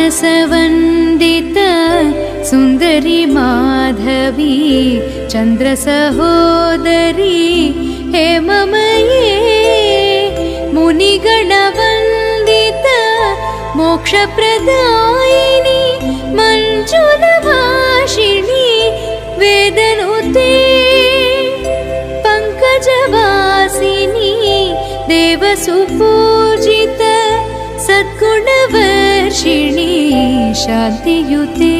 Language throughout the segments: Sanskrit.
मानसवन्दित सुन्दरी माधवी चन्द्रसहोदरी हेममये मुनिगणवन्दित मोक्षप्रदायिनी मञ्जुलभाषिणी वेदनुते पङ्कजवासिनी देवसुपूजित सद्गुणवर्षिणी शान्तियुते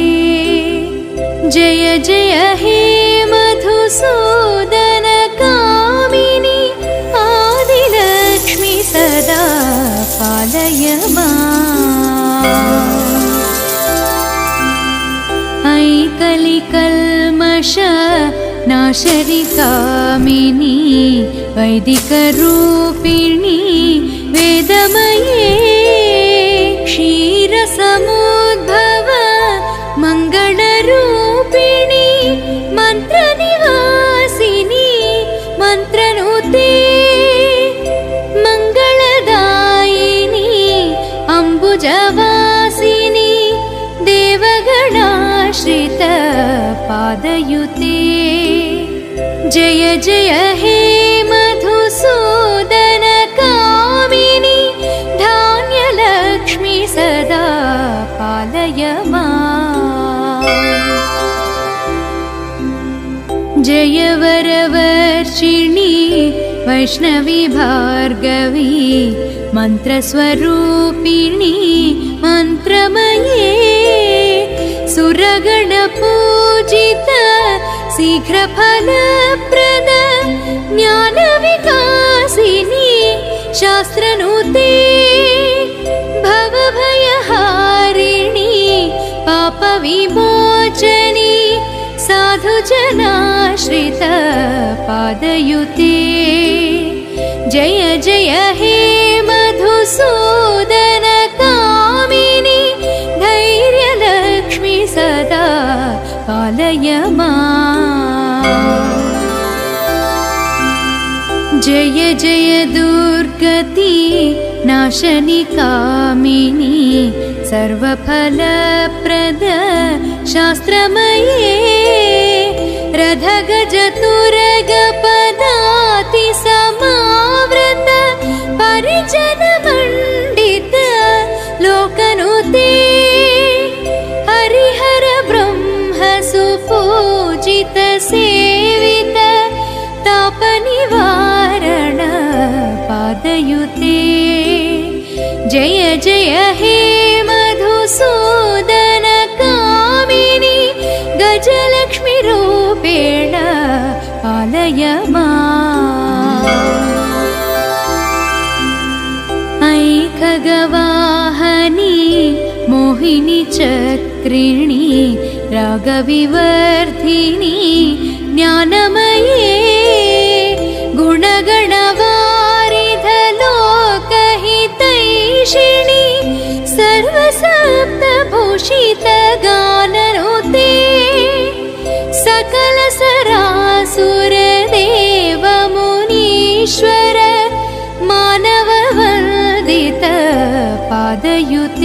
जय जय हे मधुसूदन कामिनी आदिलक्ष्मी सदा पालय माम्। ऐ कलिकल्मष नाशरि कामिनी वैदिकरूपिणी वेदमये क्षीरसमुद्भव मङ्गलरूपिणी मन्त्रनिवासिनी मन्त्रनुते मङ्गलदायिनी अम्बुजवासिनी देवगणाश्रित पादयुते जय जय हे मधुसूदन कामिनी धान्यलक्ष्मी सदा पालय माम्। जय वरवर्षिणी वैष्णवी भार्गवी मन्त्रस्वरूपिणी मन्त्रमये सुरगणपूजित शीघ्रफलप्रद ज्ञानविकासिनी शास्त्रनुते भवभयहारिणी पापविमोचनी साधुजनाश्रित पादयुते जय जय हे मधुसूदन कामिनी धैर्यलक्ष्मी सदा पालय माम्। जय जय दुर्गति नाशनि कामिनी सर्वफलप्रद शास्त्रमये रथगजतुरगपदाति समावृत परिजनमण्डित लोकनुते हरिहर ब्रह्म सुपूजित सेवित तापनिवारण पादयुते जय जय हे मधुसूदन कामिनी गजलक्ष्मी रूपेण पालय माम्। ऐ खगवाहनी मोहिनी चक्रिणी रागविवर्धिनी ज्ञानमये गुणगणवारिध लोकहितैषिणी सर्वसप्तभूषित गाननुते सकल सरासुर देव मुनीश्वर मानववन्दित पादयुते